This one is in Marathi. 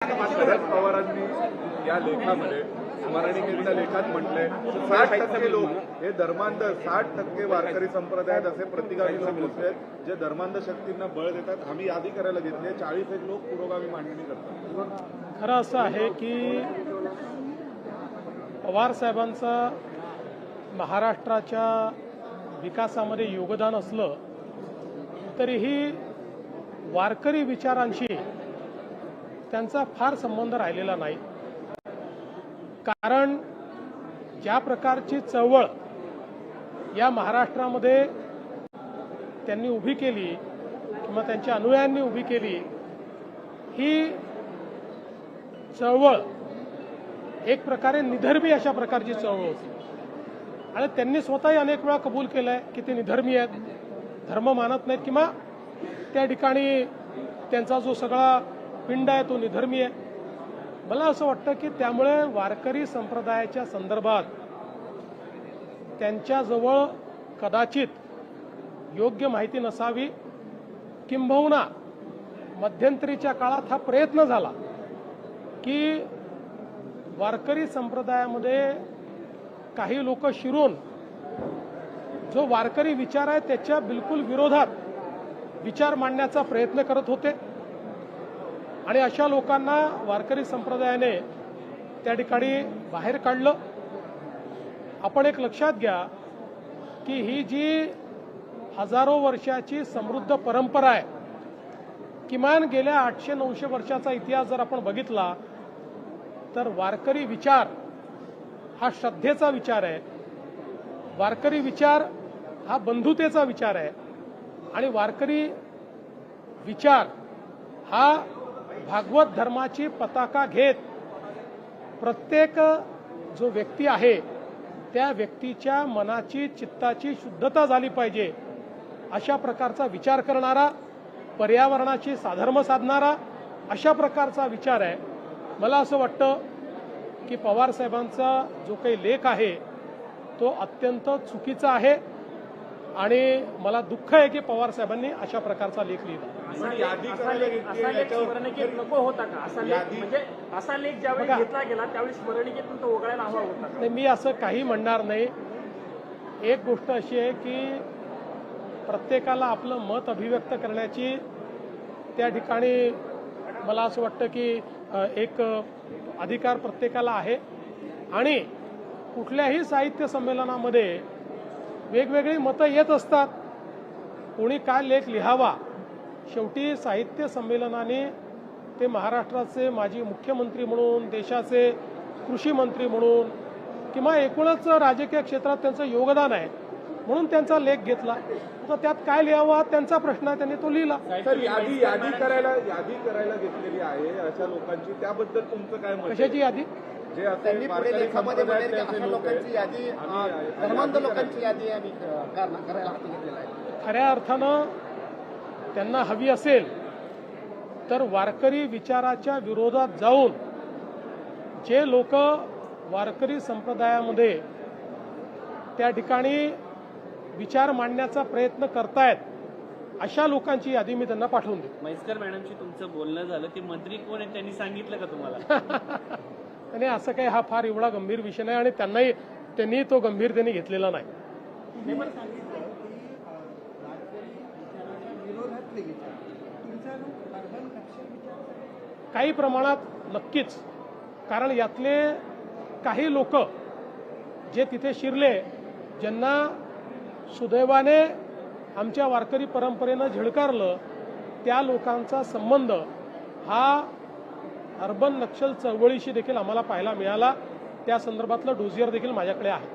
शरद पवारांनी या लेखामध्ये स्मरणिकेच्या लेखात म्हटलंय 60% लोक हे धर्मांध 60% वारकरी संप्रदायात असे प्रतिगामी लोक आहेत जे धर्मांध शक्तींना बळ देतात. आम्ही यादी करायला घेतले 40 लोक पुरोगामी मांडणी करतात. खरं असं आहे की पवार साहेबांचा महाराष्ट्राच्या विकासामध्ये योगदान असलं तरीही वारकरी विचारांशी त्यांचा फार संबंध राहिलेला नाही. कारण ज्या प्रकारची चळवळ या महाराष्ट्रामध्ये त्यांनी उभी केली किंवा त्यांच्या अनुयायांनी उभी केली, ही चळवळ एक प्रकारे निधर्मी अशा प्रकारची चळवळ होती. आणि त्यांनी स्वतःही अनेक वेळा कबूल केलंय की ते निधर्मी आहेत, धर्म मानत नाहीत किंवा त्या ठिकाणी त्यांचा जो सगळा पिंड आहे तो निधर्मी आहे. मला असं वाटतं की त्यामुळे वारकरी संप्रदायाच्या संदर्भात त्यांच्याजवळ कदाचित योग्य माहिती नसावी, किंबहुना मध्यंतरीच्या काळात हा प्रयत्न झाला की वारकरी संप्रदायामध्ये काही लोक शिरून जो वारकरी विचार आहे त्याच्या बिलकुल विरोधात विचार मांडण्याचा प्रयत्न करत होते. आणि अशा लोकांना वारकरी संप्रदायाने त्या ठिकाणी बाहेर काढलं. आपण एक लक्षात घ्या की ही जी हजारो वर्षाची समृद्ध परंपरा आहे, किमान गेल्या 800-900 वर्षाचा इतिहास जर आपण बघितला तर वारकरी विचार हा श्रद्धेचा विचार आहे, वारकरी विचार हा बंधुतेचा विचार आहे आणि वारकरी विचार हा भागवत धर्माची पताका घेत प्रत्येक जो व्यक्ती आहे त्या व्यक्तीच्या मनाची चित्ताची शुद्धता झाली पाहिजे अशा प्रकारचा विचार करणारा, पर्यावरणाची साधर्म साधणारा अशा प्रकारचा विचार आहे. मला असं वाटतं की पवार साहेबांचा जो काही लेख आहे तो अत्यंत चुकीचा आहे आणि मला दुःख आहे की पवार साहेबांनी अशा प्रकारचा लेख लिहिला. नको होता का असा लेख ज्यावेळी घेतला गेला त्यावेळी स्मरणिकेतून तो वगळायला हवा होता? नाही, मी असं काही म्हणणार नाही. एक गोष्ट अशी आहे की प्रत्येकाला आपलं मत अभिव्यक्त करण्याची त्या ठिकाणी मला असं वाटतं की एक अधिकार प्रत्येकाला आहे आणि कुठल्याही साहित्य संमेलनामध्ये वेगवेगळी मतं येत असतात. कोणी काय लेख लिहावा, शेवटी साहित्य संमेलनाने ते महाराष्ट्राचे माजी मुख्यमंत्री म्हणून, देशाचे कृषी मंत्री म्हणून किंवा एकूणच राजकीय क्षेत्रात त्यांचं योगदान आहे म्हणून त्यांचा लेख घेतला. तर त्यात काय लिहावा त्यांचा प्रश्न आहे, त्यांनी तो लिहिला. सर, यादी करायला घेतलेली आहे अशा लोकांची, त्याबद्दल तुमचं काय मत? कशाची यादी? जे असे लेखामध्ये लोकांची यादी, धर्मांध लोकांची यादी आम्ही करायला हाती घेतलेला आहे. खऱ्या अर्थानं त्यांना हवी असेल तर वारकरी विचाराच्या विरोधात जाऊन जे लोक वारकरी संप्रदायामध्ये त्या ठिकाणी विचार मांडण्याचा प्रयत्न करतायत अशा लोकांची यादी मी त्यांना पाठवून देतो. म्हैसकर मॅडमशी तुमचं बोलणं झालं, ते मंत्री कोण आहे त्यांनी सांगितलं का तुम्हाला? आणि असं काही हा फार एवढा गंभीर विषय नाही आणि त्यांनी तो गंभीरतेने घेतलेला नाही. काही प्रमाणात नक्कीच, कारण यातले काही लोक जे तिथे शिरले, ज्यांना सुदैवाने आमच्या वारकरी परंपरेनं झिडकारलं, त्या लोकांचा संबंध हा अर्बन नक्षल चळवळीशी देखील आम्हाला पाहायला मिळाला. त्या संदर्भातलं डोजियर देखील माझ्याकडे आहे.